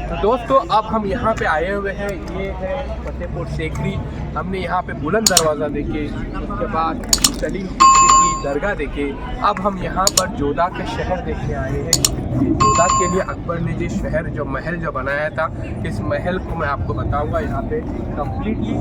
तो दोस्तों अब हम यहाँ पे आए हुए हैं, ये है फतेहपुर सीकरी। हमने यहाँ पे बुलंद दरवाज़ा देखे, उसके बाद सलीम चिश्ती की दरगाह देखे। अब हम यहाँ पर जोधा के शहर देखने आए हैं। जोधा के लिए अकबर ने जो शहर जो महल जो बनाया था, इस महल को मैं आपको बताऊंगा यहाँ पे कम्प्लीटली।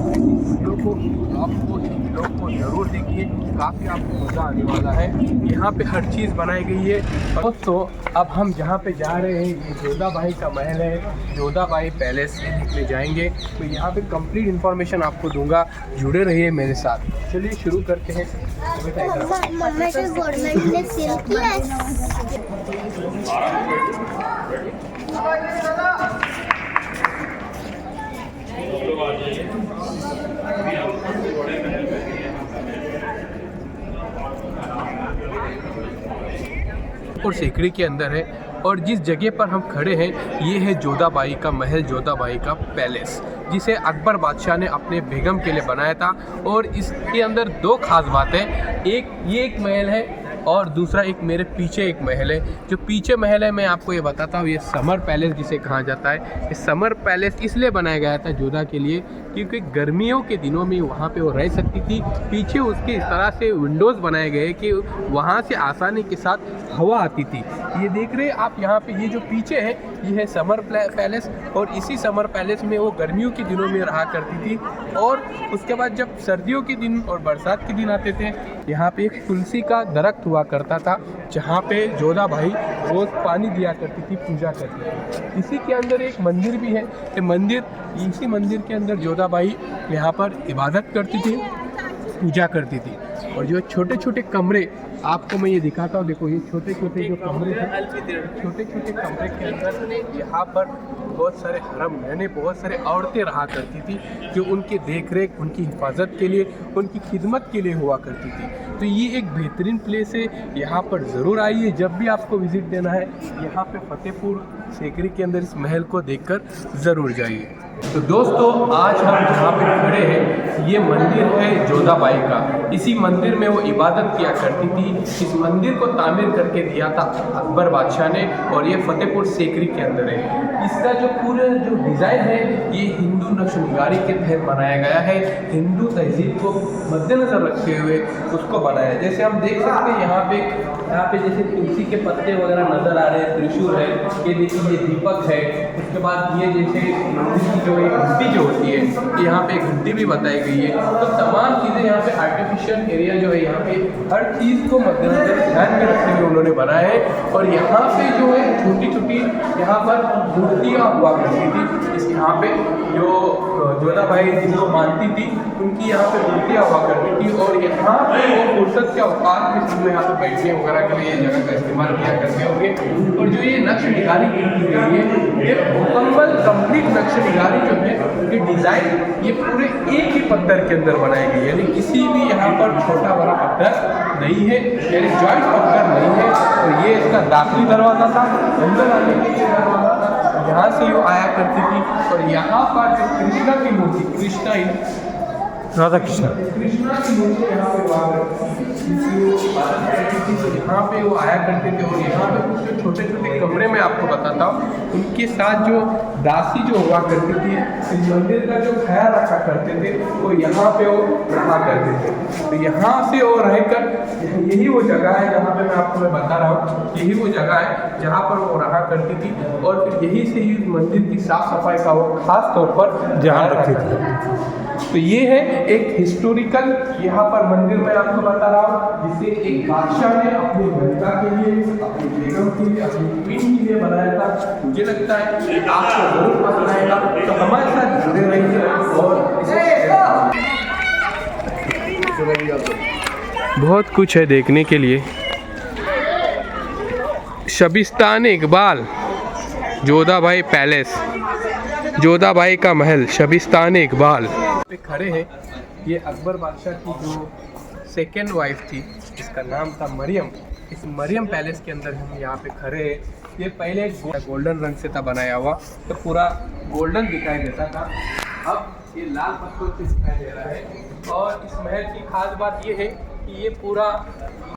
लोग को ज़रूर देखिए, काफ़ी आपको मज़ा आने वाला है। यहाँ पे हर चीज़ बनाई गई है। दोस्तों अब हम जहाँ पे जा रहे हैं ये जोधा बाई का महल है, जोधा बाई पैलेस देखने जाएंगे। तो यहाँ पे कंप्लीट इन्फॉर्मेशन आपको दूंगा, जुड़े रहिए मेरे साथ। चलिए शुरू करते हैं। और सीकरी के अंदर है, और जिस जगह पर हम खड़े हैं ये है जोधा बाई का महल, जोधा बाई का पैलेस, जिसे अकबर बादशाह ने अपने बेगम के लिए बनाया था। और इसके अंदर दो खास बातें, एक ये एक महल है और दूसरा एक मेरे पीछे एक महल है। जो पीछे महल है मैं आपको ये बताता हूँ, ये समर पैलेस जिसे कहा जाता है। ये समर पैलेस इसलिए बनाया गया था जोधा के लिए क्योंकि गर्मियों के दिनों में वहाँ पे वो रह सकती थी। पीछे उसके इस तरह से विंडोज़ बनाए गए कि वहाँ से आसानी के साथ हवा आती थी। ये देख रहे हैं आप यहाँ पे, ये जो पीछे है ये है समर पैलेस, और इसी समर पैलेस में वो गर्मियों के दिनों में रहा करती थी। और उसके बाद जब सर्दियों के दिन और बरसात के दिन आते थे, यहाँ पे एक तुलसी का दरख्त हुआ करता था जहाँ पे जोधा बाई रोज़ पानी दिया करती थी, पूजा करती थी। इसी के अंदर एक मंदिर भी है। ये मंदिर, इसी मंदिर के अंदर जोधा बाई यहाँ पर इबादत करती थी, पूजा करती थी। और जो छोटे छोटे कमरे आपको मैं ये दिखाता हूँ, देखो ये छोटे छोटे जो कमरे हैं, छोटे छोटे कमरे के अंदर यहाँ पर बहुत सारे हरम, यानी बहुत सारे औरतें रहा करती थी जो उनकी देख रेख, उनकी हिफाजत के लिए, उनकी खिदमत के लिए हुआ करती थी। तो ये एक बेहतरीन प्लेस है, यहाँ पर ज़रूर आइए जब भी आपको विज़िट देना है। यहाँ पे फतेहपुर सीकरी के अंदर इस महल को देखकर ज़रूर जाइए। तो दोस्तों आज हम जहाँ पे खड़े हैं ये मंदिर है जोधा बाई का। इसी मंदिर में वो इबादत किया करती थी। इस मंदिर को तामीर करके दिया था अकबर बादशाह ने, और ये फतेहपुर सीकरी के अंदर है। इसका जो पूरा जो डिज़ाइन है ये हिंदू नक्शनिगारी के तहत बनाया गया है। हिंदू तहजीब को मद्देनज़र रखते हुए उसको बनाया है। जैसे हम देख सकते हैं यहाँ पे जैसे तुलसी के पत्ते वगैरह नज़र आ रहे हैं, त्रिशूल है, ये देखिए ये दीपक है। उसके बाद ये जैसे मंदिर की जो एक घंटी जो होती है, यहाँ पे घंटी भी बताई गई है। तो तमाम चीज़ें यहाँ पे आर्टिफिशियल एरिया जो है, यहाँ पे हर चीज़ को मद्देनजर ध्यान में रखते हुए उन्होंने बनाया है। और यहाँ पे जो है छोटी छोटी यहाँ पर मूर्तियाँ हुआ करती थी। इस यहाँ पे जो जोधा बाई जिनको मानती थी उनकी यहाँ पे मूर्तियाँ हुआ करती थी। और यहाँ पे वो फुर्सत के औकात के समय यहाँ पे बैठने वगैरह के लिए ये जगह का इस्तेमाल किया करते होंगे। और जो ये नक्शनिगारी की गई है, ये मुकम्मल कंप्लीट नक्शनिगारी जो है, ये डिज़ाइन ये पूरे एक ही पत्थर के अंदर बनाई गई है, यानी किसी भी यहाँ पर छोटा बड़ा पत्थर नहीं है, यानी जॉइंट पत्थर नहीं है। और ये इसका दाखिली दरवाज़ा था, अंदर आने के लिए दरवाज़ा था, यहाँ से वो आया करती थी। और यहाँ पर जो कृष्णा की मूर्ति, राधा कृष्णा की मूर्ति यहाँ पे यहाँ पे वो आया करते थे। और यहाँ पे कुछ जो छोटे छोटे कमरे में आपको बताता हूँ, उनके साथ जो दासी जो हुआ करती थी, इस मंदिर का जो ख्याल रखा करते थे, वो यहाँ पे वो रहा करते थे। तो यहाँ से वो रहकर, यही वो जगह है जहाँ पे मैं आपको बता रहा हूँ, यही वो जगह है जहाँ पर वो रहा करती थी। और फिर यही से ही मंदिर की साफ सफाई का वो खास तौर पर ध्यान रखती थी। तो ये है एक हिस्टोरिकल यहाँ पर मंदिर मैं आपको बता रहा हूँ, जिसे एक बादशाह ने अपनी महिला के लिए, अपनी बेगम के लिए, अपनी क्वीन के लिए बनाया था। मुझे लगता है कि आपको जरूर पसंद आएगा, तो हमारे साथ जुड़े रहिए। और बहुत कुछ है देखने के लिए। शबिस्तान इकबाल, जोधा बाई पैलेस, जोधा बाई का महल, शबिस्तान इकबाल पे खड़े हैं। ये अकबर बादशाह की जो सेकेंड वाइफ थी, इसका नाम था मरियम। इस मरियम पैलेस के अंदर हम यहाँ पे खड़े हैं। ये पहले गोल्डन रंग से था बनाया हुआ, तो पूरा गोल्डन दिखाई देता था। अब ये लाल पत्थर से दिखाई दे रहा है। और इस महल की खास बात ये है ये पूरा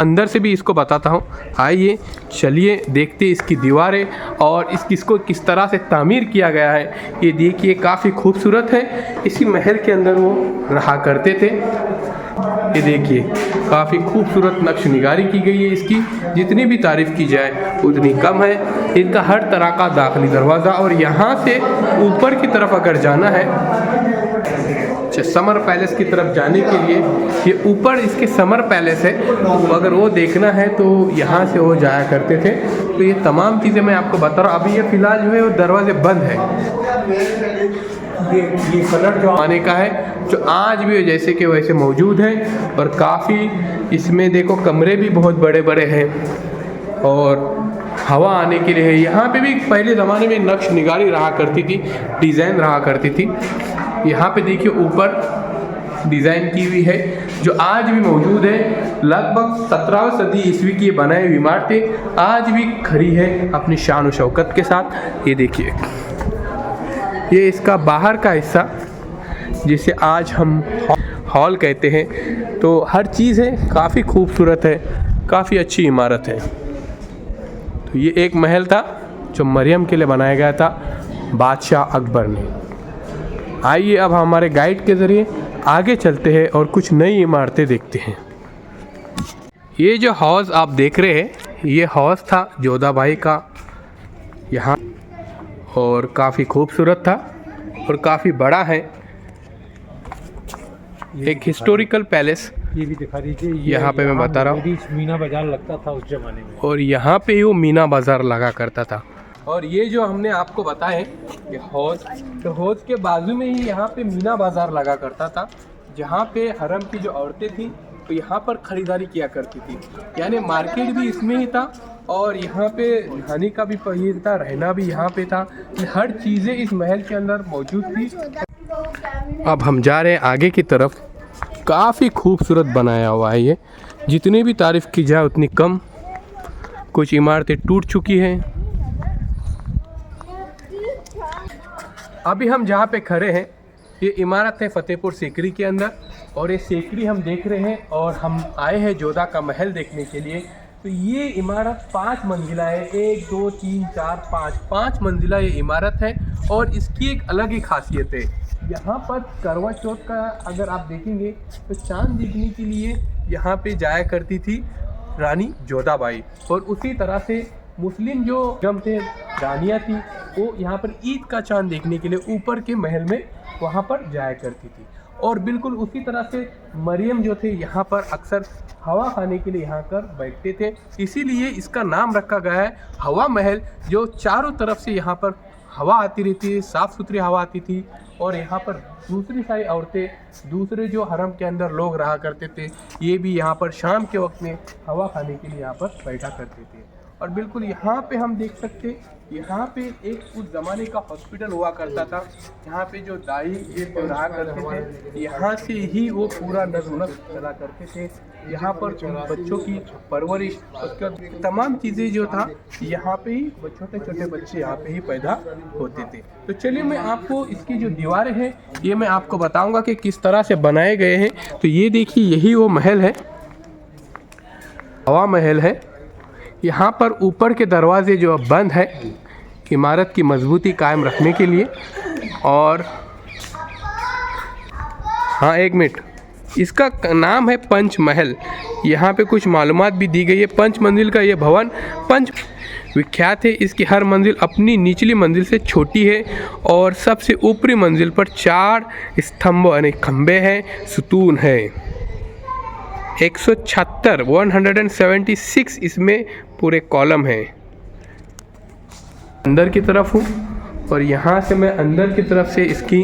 अंदर से भी इसको बताता हूँ। आइए चलिए देखते इसकी दीवारें और इसको किस तरह से तामीर किया गया है। ये देखिए काफ़ी खूबसूरत है। इसी महल के अंदर वो रहा करते थे। ये देखिए काफ़ी खूबसूरत नक्श निगारी की गई है इसकी, जितनी भी तारीफ़ की जाए उतनी कम है। इनका हर तरह का दाखिली दरवाज़ा, और यहाँ से ऊपर की तरफ अगर जाना है समर पैलेस की तरफ जाने के लिए, ये ऊपर इसके समर पैलेस है, तो अगर वो देखना है तो यहाँ से वो जाया करते थे। तो ये तमाम चीज़ें मैं आपको बता रहा हूँ। अभी ये फ़िलहाल जो है वो दरवाजे बंद है। ये कलर जो आने का है जो आज भी जैसे कि वैसे मौजूद है, और काफ़ी इसमें देखो कमरे भी बहुत बड़े बड़े हैं और हवा आने के लिए है। यहाँ पे भी पहले ज़माने में नक्श निगारी रहा करती थी, डिज़ाइन रहा करती थी। यहाँ पे देखिए ऊपर डिज़ाइन की हुई है जो आज भी मौजूद है। लगभग 17वीं सदी ईस्वी की बनाई हुई इमारतें आज भी खड़ी है अपनी शान और शौकत के साथ। ये देखिए ये इसका बाहर का हिस्सा जिसे आज हम हॉल कहते हैं। तो हर चीज़ है काफ़ी खूबसूरत है, काफ़ी अच्छी इमारत है। तो ये एक महल था जो मरियम के लिए बनाया गया था बादशाह अकबर ने। आइए अब हमारे गाइड के ज़रिए आगे चलते हैं और कुछ नई इमारतें देखते हैं। ये जो हाउस आप देख रहे हैं, ये हाउस था जोधाबाई का यहाँ, और काफ़ी खूबसूरत था और काफ़ी बड़ा है। एक हिस्टोरिकल पैलेस ये भी दिखा दीजिए। यहाँ पे मैं बता रहा हूँ, मीना बाजार लगता था उस जमाने में, और यहाँ पे ही वो मीना बाजार लगा करता था। और ये जो हमने आपको बताया ये हौज, तो हौज के बाजू में ही यहाँ पे मीना बाजार लगा करता था, जहाँ पे हरम की जो औरतें थी तो यहाँ पर खरीदारी किया करती थी। यानी मार्केट भी इसमें ही था, और यहाँ पे रहने का भी पहीर था, रहना भी यहाँ पे था। हर चीज़ें इस महल के अंदर मौजूद थी। अब हम जा रहे हैं आगे की तरफ। काफ़ी खूबसूरत बनाया हुआ है ये, जितनी भी तारीफ़ की जाए उतनी कम। कुछ इमारतें टूट चुकी हैं। अभी हम जहाँ पे खड़े हैं ये इमारत है फतेहपुर सीकरी के अंदर, और ये सीकरी हम देख रहे हैं, और हम आए हैं जोधा का महल देखने के लिए। तो ये इमारत 5 मंजिला है। 1 2 3 4 5 मंजिला ये इमारत है, और इसकी एक अलग ही खासियत है। यहाँ पर करवा चौथ का अगर आप देखेंगे तो चांद देखने के लिए यहाँ पे जाया करती थी रानी जोधाबाई, और उसी तरह से मुस्लिम जो बेगम थे, रानियाँ थी, वो यहाँ पर ईद का चांद देखने के लिए ऊपर के महल में वहाँ पर जाया करती थी। और बिल्कुल उसी तरह से मरियम जो थे यहाँ पर अक्सर हवा खाने के लिए यहाँ कर बैठते थे, इसीलिए इसका नाम रखा गया है हवा महल। जो चारों तरफ से यहाँ पर हवा आती रहती है, साफ़ सुथरी हवा आती थी, और यहाँ पर दूसरी सारी औरतें, दूसरे जो हरम के अंदर लोग रहा करते थे, ये भी यहाँ पर शाम के वक्त में हवा खाने के लिए यहाँ पर बैठा करते थे। और बिल्कुल यहाँ पे हम देख सकते, यहाँ पे एक उस ज़माने का हॉस्पिटल हुआ करता था। यहाँ पे जो दाई ये रहा करते थे, यहाँ से ही वो पूरा नज़म चला करते थे। यहाँ पर बच्चों की परवरिश, उसके तमाम चीज़ें जो था यहाँ पे ही छोटे छोटे बच्चे यहाँ पे ही पैदा होते थे। तो चलिए मैं आपको इसकी जो दीवारें हैं ये मैं आपको बताऊँगा कि किस तरह से बनाए गए हैं। तो ये देखिए यही वो महल है, हवा महल है। यहाँ पर ऊपर के दरवाजे जो अब बंद है इमारत की मजबूती कायम रखने के लिए। और हाँ एक मिनट, इसका नाम है पंच महल। यहाँ पे कुछ मालूमात भी दी गई है। 5 मंजिल का ये भवन पंच विख्यात है। इसकी हर मंजिल अपनी निचली मंजिल से छोटी है, और सबसे ऊपरी मंजिल पर 4 स्तंभ यानी खंबे हैं, सुतून है। 176 इसमें पूरे कॉलम हैं। अंदर की तरफ हूँ, और यहाँ से मैं अंदर की तरफ से इसकी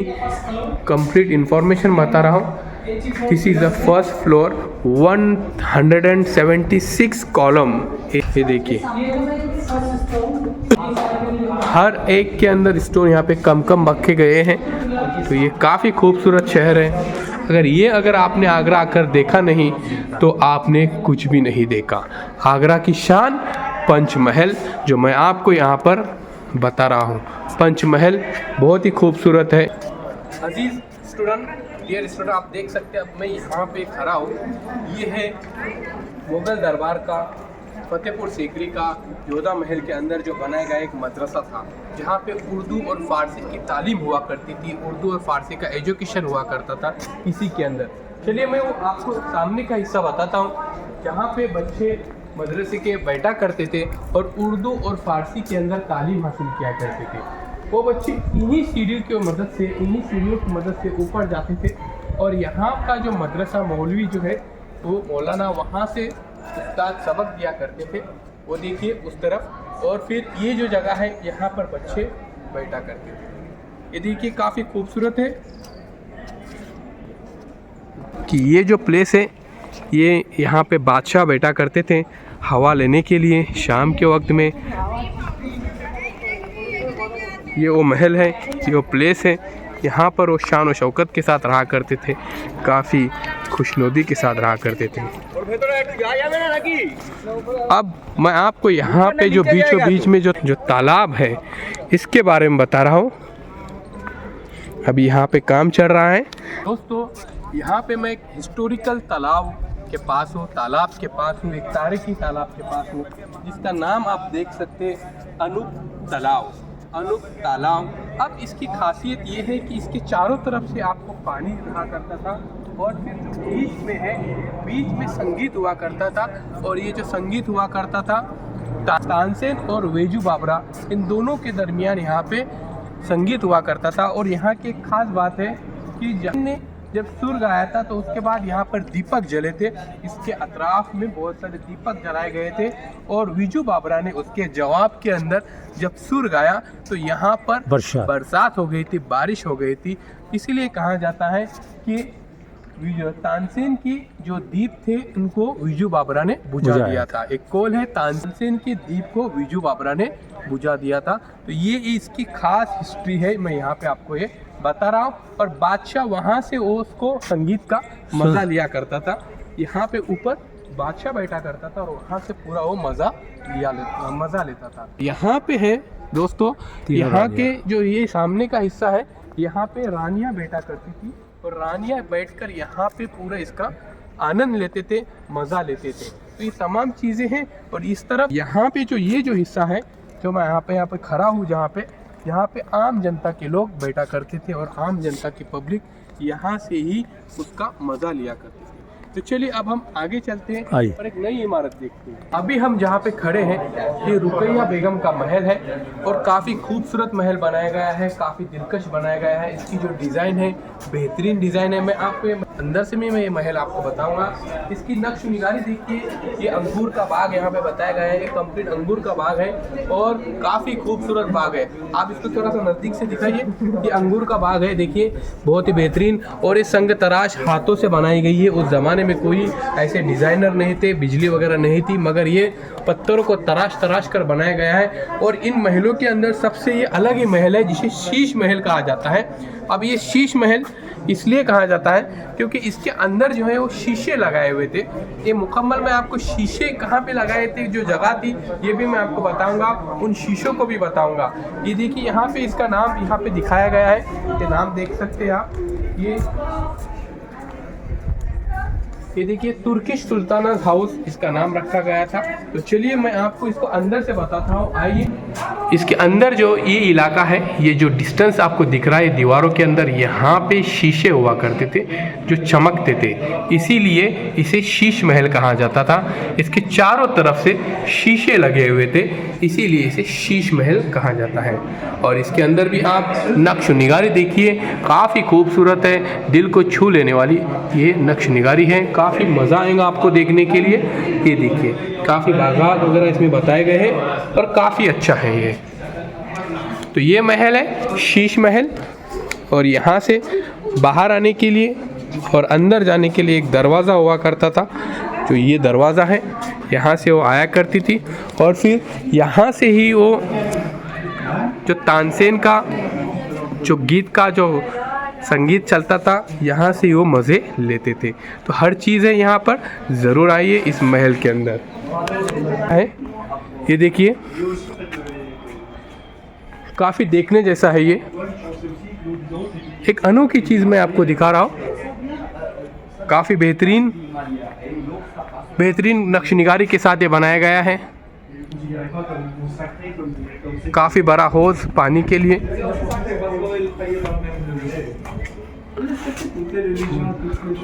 कंप्लीट इंफॉर्मेशन बता रहा हूँ। This is the first floor, 176 column. ये देखिए हर एक के अंदर स्टोन यहाँ पे कम रखे गए हैं। तो ये काफ़ी खूबसूरत शहर है। अगर आपने आगरा आकर देखा नहीं तो आपने कुछ भी नहीं देखा। आगरा की शान पंचमहल जो मैं आपको यहाँ पर बता रहा हूँ। पंचमहल बहुत ही खूबसूरत है। अजीज डियर स्टूडेंट, आप देख सकते हैं अब मैं यहाँ पे खड़ा हूँ। ये है मुग़ल दरबार का, फतेहपुर सीकरी का जोधा महल के अंदर जो बनाया गया एक मदरसा था, जहाँ पे उर्दू और फ़ारसी की तालीम हुआ करती थी, उर्दू और फ़ारसी का एजुकेशन हुआ करता था इसी के अंदर। चलिए मैं वो आपको सामने का हिस्सा बताता हूँ, जहाँ पे बच्चे मदरसे के बैठा करते थे और उर्दू और फ़ारसी के अंदर तालीम हासिल किया करते थे। वो बच्चे इन्हीं सीढ़ियों की मदद से ऊपर जाते थे और यहाँ का जो मदरसा मौलवी जो है वो मौलाना वहाँ से उस्ताद सबक दिया करते थे। वो देखिए उस तरफ, और फिर ये जो जगह है यहाँ पर बच्चे बैठा करते थे। ये देखिए काफ़ी खूबसूरत है कि ये जो प्लेस है ये यहाँ पे बादशाह बैठा करते थे हवा लेने के लिए शाम के वक्त में। ये वो महल है, ये वो प्लेस है, यहाँ पर वो शान और शौकत के साथ रहा करते थे, काफ़ी खुशनुदी के साथ रहा करते थे। अब मैं आपको यहाँ पे जो बीचों बीच में जो तालाब है इसके बारे में बता रहा हूँ। अभी यहाँ पे काम चल रहा है दोस्तों। यहाँ पे मैं एक हिस्टोरिकल तालाब के पास हूँ, एक तारीखी तालाब के पास हूँ, जिसका नाम आप देख सकते हैं अनूप तालाब। अब इसकी खासियत ये है कि इसके चारों तरफ से आपको पानी रहा करता था और फिर जो बीच में संगीत हुआ करता था, और ये जो संगीत हुआ करता था तानसेन और वेजू बाबरा इन दोनों के दरमियान यहाँ पे संगीत हुआ करता था। और यहाँ की एक खास बात है कि जब सुर गाया था तो उसके बाद यहाँ पर दीपक जले थे, इसके अतराफ में बहुत सारे दीपक जलाए गए थे, और विजू बाबरा ने उसके जवाब के अंदर जब सुर गाया तो यहाँ पर बरसात हो गई थी, बारिश हो गई थी। इसीलिए कहा जाता है कि तानसेन की जो दीप थे उनको विजू बाबरा ने बुझा दिया था। एक कौल है तानसेन की दीप को विजू बाबरा ने बुझा दिया था। तो ये इसकी खास हिस्ट्री है, मैं यहाँ पे आपको ये बता रहा हूँ। और बादशाह वहाँ से वो उसको संगीत का मज़ा लिया करता था। यहाँ पे ऊपर बादशाह बैठा करता था और वहाँ से पूरा वो मज़ा लेता था। यहाँ पे है दोस्तों, यहाँ के जो ये सामने का हिस्सा है, यहाँ पे रानियाँ बैठा करती थी और रानियाँ बैठकर यहाँ पे पूरा इसका आनंद लेते थे, मज़ा लेते थे। तो ये तमाम चीज़ें हैं। और इस तरफ यहाँ पे जो ये जो हिस्सा है, जो मैं यहाँ पे खड़ा हूँ, यहाँ पे आम जनता के लोग बैठा करते थे और आम जनता की पब्लिक यहाँ से ही उसका मज़ा लिया करती थी। तो चलिए अब हम आगे चलते हैं और एक नई इमारत देखते हैं। अभी हम जहाँ पे खड़े हैं ये रुकैया बेगम का महल है और काफ़ी खूबसूरत महल बनाया गया है, काफ़ी दिलकश बनाया गया है। इसकी जो डिज़ाइन है बेहतरीन डिज़ाइन है। मैं आपको अंदर से मैं ये महल आपको बताऊंगा। इसकी नक्श निगारी देखिए, ये अंगूर का बाग यहाँ पे बताया गया है, ये कंप्लीट अंगूर का बाग है और काफ़ी खूबसूरत बाग है। आप इसको थोड़ा सा नज़दीक से दिखाइए, ये अंगूर का बाग है, देखिए बहुत ही बेहतरीन। और ये संग तराश हाथों से बनाई गई है। उस ज़माने में कोई ऐसे डिज़ाइनर नहीं थे, बिजली वगैरह नहीं थी, मगर ये पत्थरों को तराश कर बनाया गया है। और इन महलों के अंदर सबसे ये अलग ही महल है जिसे शीश महल कहा जाता है। अब ये शीश महल इसलिए कहा जाता है क्योंकि इसके अंदर जो है वो शीशे लगाए हुए थे। ये मुकम्मल मैं आपको शीशे कहाँ पे लगाए थे, जो जगह थी, ये भी मैं आपको बताऊंगा, उन शीशों को भी बताऊंगा। ये देखिए यहाँ पे इसका नाम यहाँ पे दिखाया गया है, ये नाम देख सकते हैं आप। ये देखिए तुर्किश सुल्ताना हाउस इसका नाम रखा गया था। तो चलिए मैं आपको इसको अंदर से बताता हूँ। आइए, इसके अंदर जो ये इलाका है, ये जो डिस्टेंस आपको दिख रहा है दीवारों के अंदर, यहाँ पे शीशे हुआ करते थे जो चमकते थे, इसीलिए इसे शीश महल कहा जाता था। इसके चारों तरफ से शीशे लगे हुए थे, इसीलिए इसे शीश महल कहा जाता है। और इसके अंदर भी आप नक्श निगारी देखिए, काफ़ी खूबसूरत है, दिल को छू लेने वाली ये नक्श निगारी है। काफ़ी मज़ा आएगा आपको देखने के लिए। ये देखिए काफ़ी बागात वगैरह इसमें बताए गए हैं और काफ़ी अच्छा है ये। तो ये महल है शीश महल, और यहाँ से बाहर आने के लिए और अंदर जाने के लिए एक दरवाज़ा हुआ करता था, जो ये दरवाज़ा है, यहाँ से वो आया करती थी। और फिर यहाँ से ही वो जो तानसेन का जो गीत का जो संगीत चलता था, यहाँ से वो मज़े लेते थे। तो हर चीज़ है यहाँ पर, ज़रूर आइए इस महल के अंदर है। ये देखिए काफ़ी देखने जैसा है ये। एक अनोखी चीज़ मैं आपको दिखा रहा हूँ। काफ़ी बेहतरीन नक्शनिगारी के साथ ये बनाया गया है। काफ़ी बड़ा हौज पानी के लिए।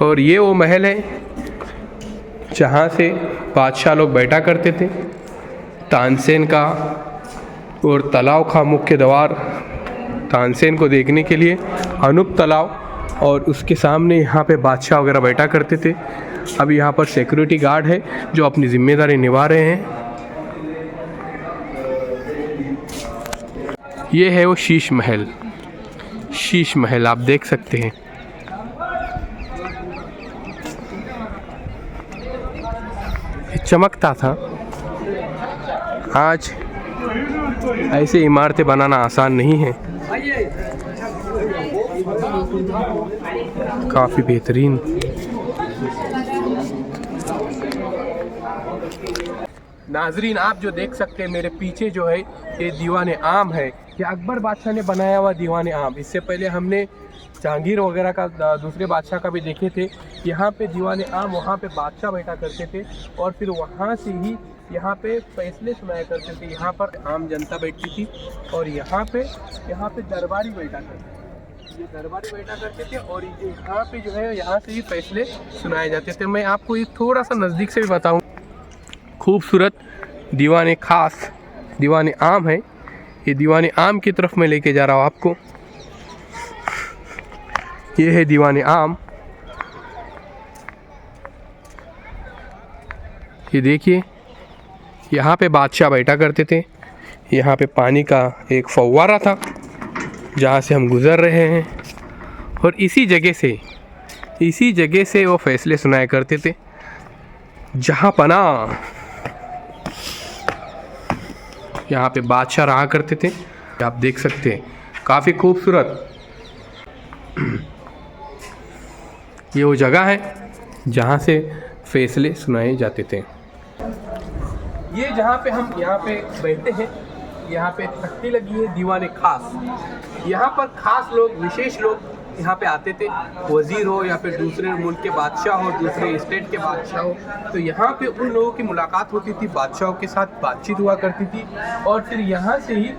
और ये वो महल है जहाँ से बादशाह लोग बैठा करते थे। तानसेन का और तालाब का मुख्य द्वार तानसेन को देखने के लिए अनूप तालाब, और उसके सामने यहाँ पे बादशाह वगैरह बैठा करते थे। अभी यहाँ पर सिक्योरिटी गार्ड है जो अपनी जिम्मेदारी निभा रहे हैं। ये है वो शीश महल आप देख सकते हैं। चमकता था। आज ऐसे इमारतें बनाना आसान नहीं है। काफ़ी बेहतरीन। नाजरीन, आप जो देख सकते हैं मेरे पीछे जो है ये दीवाने आम है। ये अकबर बादशाह ने बनाया हुआ दीवाने आम। इससे पहले हमने जहांगीर वगैरह का दूसरे बादशाह का भी देखे थे। यहाँ पे दीवाने आम, वहाँ पे बादशाह बैठा करते थे और फिर वहाँ से ही यहाँ पे फैसले सुनाया करते थे। यहाँ पर आम जनता बैठती थी और यहाँ पे दरबारी बैठा करते थे। ये दरबारी बैठा करते थे और यहाँ पे जो है यहाँ से ही फैसले सुनाए जाते थे। मैं आपको ये थोड़ा सा नज़दीक से भी बताऊँ। खूबसूरत दीवाने खास दीवाने आम है। ये दीवाने आम की तरफ मैं लेके जा रहा हूँ आपको। ये है दीवाने आम। ये देखिए, यहाँ पे बादशाह बैठा करते थे। यहाँ पे पानी का एक फव्वारा था जहाँ से हम गुज़र रहे हैं और इसी जगह से वो फैसले सुनाया करते थे। जहाँ पनाह, यहाँ पे बादशाह रहा करते थे। आप देख सकते हैं, काफ़ी खूबसूरत ये वो जगह है जहाँ से फैसले सुनाए जाते थे। ये जहाँ पे हम यहाँ पे बैठते हैं, यहाँ पे तख्ती लगी है दीवाने खास। यहाँ पर खास लोग, विशेष लोग यहाँ पे आते थे। वज़ीर हो या फिर दूसरे मुल्क के बादशाह हो, दूसरे स्टेट के बादशाह हो, तो यहाँ पे उन लोगों की मुलाकात होती थी, बादशाहों के साथ बातचीत हुआ करती थी और फिर यहाँ से ही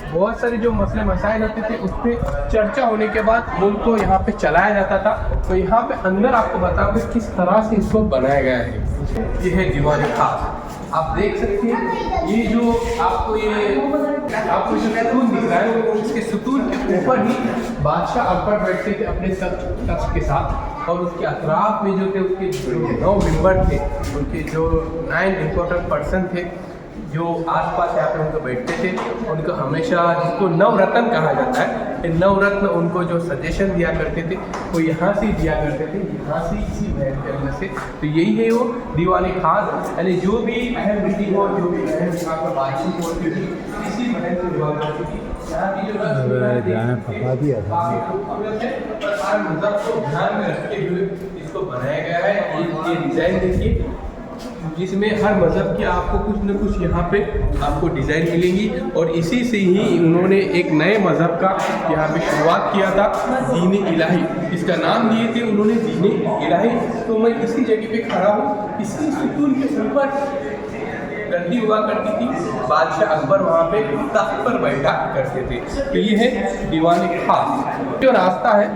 बहुत सारे जो मसले मसाइल होते थे उस पर चर्चा होने के बाद मुल्क को यहाँ पे चलाया जाता था। तो यहाँ पे अंदर आपको बताऊँ कि किस तरह से इसको बनाया गया है। ये है दीवाने खास। आप देख सकते हैं, ये जो आपको जो सुतून दिख रहा है, इसके सुतून के ऊपर ही बादशाह अकबर बैठते थे अपने तख्त के साथ और उसके अतराफ में जो थे उसके जो 9 मेंबर थे, उनके जो 9 इम्पोर्टेंट पर्सन थे जो आसपास यहाँ पे उनको बैठते थे। उनको हमेशा, जिसको नवरत्न कहा जाता है, नवरत्न उनको जो सजेशन दिया करते थे वो यहाँ से दिया करते थे, यहाँ से, इसी महल के अंदर से। तो यही है वो दीवाने खास, यानी जो भी अहम मीटिंग हो, जो भी अहम यहाँ पर बातचीत होती थी, इसी महल से हुआ करती थी। यहाँ की जो मतलब को ध्यान में रखते हुए इसको बनाया गया है। ये डिज़ाइन देखिए, जिसमें हर मज़हब की आपको कुछ न कुछ यहाँ पे आपको डिज़ाइन मिलेंगी और इसी से ही उन्होंने एक नए मज़हब का यहाँ पे शुरुआत किया था, दीन इलाही। इसका नाम दिए थे उन्होंने दीन इलाही। तो मैं इसी जगह पे खड़ा हूँ। इसी सुकून के ऊपर गद्दी हुआ करती थी, बादशाह अकबर वहाँ पे तख्त पर बैठा करते थे। तो ये है दीवाने खास। जो रास्ता है,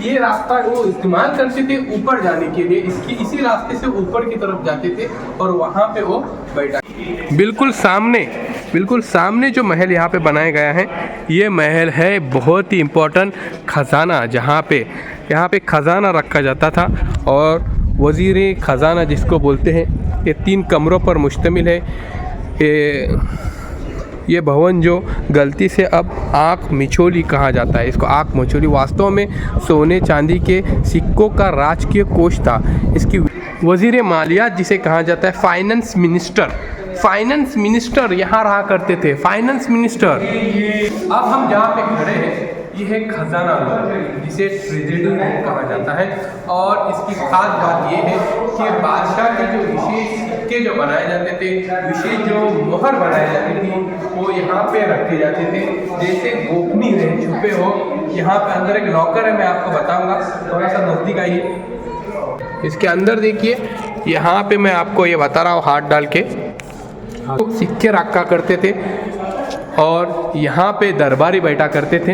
ये रास्ता वो इस्तेमाल करते थे ऊपर जाने के लिए। इसी रास्ते से ऊपर की तरफ जाते थे और वहाँ पे वो बैठा। बिल्कुल सामने जो महल यहाँ पे बनाया गया है, ये महल है बहुत ही इम्पोर्टेंट खजाना, जहाँ पे यहाँ पे खजाना रखा जाता था। और वज़ीर खजाना जिसको बोलते हैं, ये 3 कमरों पर मुश्तमिल है। ये भवन जो गलती से अब आँख मिचोली कहा जाता है, इसको आँख मिचोली, वास्तव में सोने चांदी के सिक्कों का राजकीय कोष था। इसकी वज़ीर मालियात जिसे कहा जाता है, फाइनेंस मिनिस्टर यहाँ रहा करते थे, फाइनेंस मिनिस्टर। अब हम जहाँ पे खड़े हैं ये है खजाना रूम, जिसे ट्रेजरी रूम कहा जाता है। और इसकी खास बात ये है कि बादशाह के जो विशेष सिक्के जो बनाए जाते थे, विशेष जो मोहर बनाई जाती थी, वो यहाँ पे रखे जाते थे। जैसे गोपनीय रहे, छुपे हो, यहाँ पे अंदर एक लॉकर है, मैं आपको बताऊंगा, थोड़ा सा नज़दीक आइए। इसके अंदर देखिए, यहाँ पे मैं आपको ये बता रहा हूँ, हाथ डाल के तो सिक्के रखा करते थे और यहाँ पे दरबारी बैठा करते थे।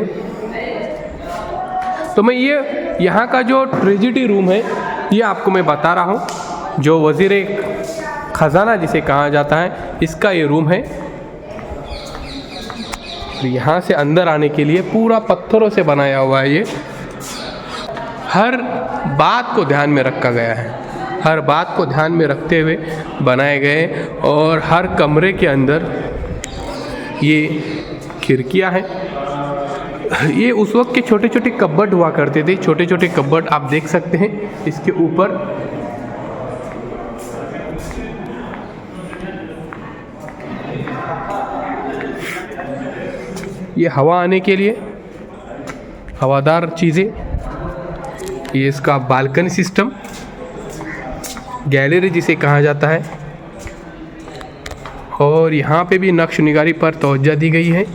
तो मैं ये यहाँ का जो ट्रेजिडी रूम है ये आपको मैं बता रहा हूँ, जो वज़ीर ख़जाना जिसे कहा जाता है, इसका ये रूम है। यहाँ से अंदर आने के लिए पूरा पत्थरों से बनाया हुआ है। ये हर बात को ध्यान में रखा गया है, हर बात को ध्यान में रखते हुए बनाए गए। और हर कमरे के अंदर ये खिड़कियाँ हैं। ये उस वक्त के छोटे छोटे कबर्ड हुआ करते थे, छोटे छोटे कबर्ड आप देख सकते हैं इसके ऊपर। ये हवा आने के लिए हवादार चीज़ें, ये इसका बालकनी सिस्टम, गैलरी जिसे कहा जाता है। और यहाँ पे भी नक्श निगारी पर तवज्जो दी गई है।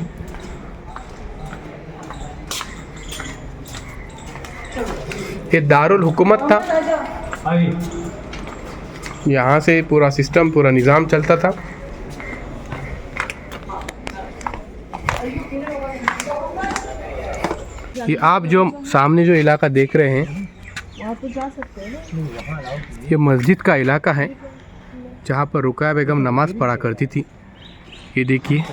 ये दारुल हुकूमत था, यहाँ से पूरा सिस्टम, पूरा निज़ाम चलता था। ये आप जो सामने जो इलाका देख रहे हैं, वहाँ तो जा सकते हैं ना। ये मस्जिद का इलाका है जहाँ पर रुकैया बेगम नमाज़ पढ़ा करती थी। ये देखिए, ये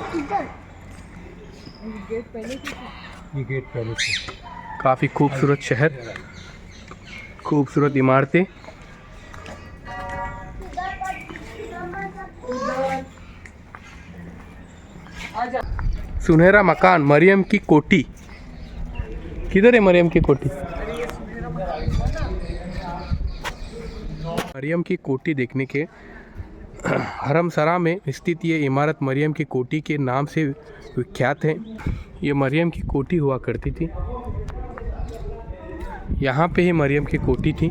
गेट पहले से काफ़ी खूबसूरत शहर, खूबसूरत इमारतें। सुनहरा मकान, मरियम की कोठी। किधर है मरियम की कोठी? मरियम की कोठी देखने के हरम सरा में स्थित ये इमारत मरियम की कोठी के नाम से विख्यात है। ये मरियम की कोठी हुआ करती थी, यहाँ पे ही मरियम की कोठी थी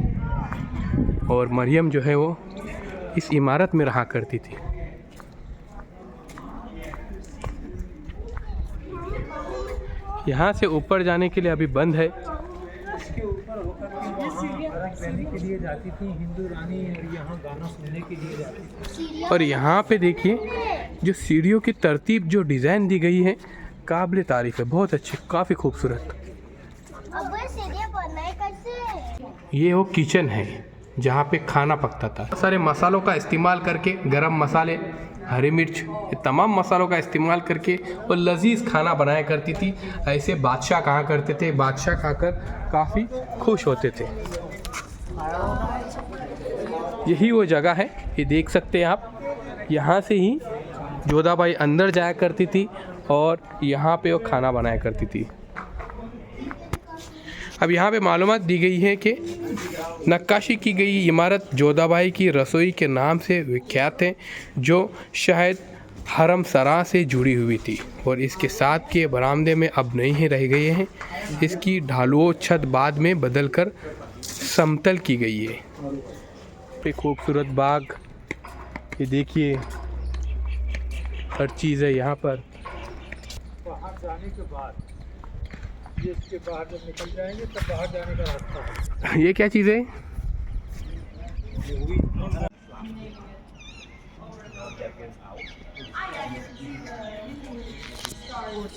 और मरियम जो है वो इस इमारत में रहा करती थी। यहाँ से ऊपर जाने के लिए अभी बंद है। इसके ऊपर होकर के वहाँ अर्घ लेने के लिए जाती थी हिंदू रानी, और यहाँ गाना सुनने के लिए जाती थी। और यहाँ पे देखिए जो सीढ़ियों की तरतीब, जो डिज़ाइन दी गई है, काबिल तारीफ़ है, बहुत अच्छी, काफ़ी खूबसूरत। ये वो किचन है जहाँ पे खाना पकता था। सारे मसालों का इस्तेमाल करके, गरम मसाले, हरी मिर्च, ये तमाम मसालों का इस्तेमाल करके वो लजीज खाना बनाया करती थी। ऐसे बादशाह कहा करते थे, बादशाह खाकर काफ़ी खुश होते थे। यही वो जगह है, ये देख सकते हैं आप। यहाँ से ही जोधाबाई अंदर जाया करती थी और यहाँ पे वो खाना बनाया करती थी। अब यहाँ पे मालूमात दी गई है कि नक्काशी की गई इमारत जोधाबाई की रसोई के नाम से विख्यात है, जो शायद हरम सरा से जुड़ी हुई थी और इसके साथ के बरामदे में अब नहीं रह गए हैं। इसकी ढालुओं छत बाद में बदलकर समतल की गई है। एक खूबसूरत बाग, ये देखिए, हर चीज़ है यहाँ पर। बाहर जाने के बाद, ये इसके बाहर जब निकल जाएंगे तब बाहर जाने का रास्ता है। ये क्या चीज़ है?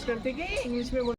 करते इंग्लिश में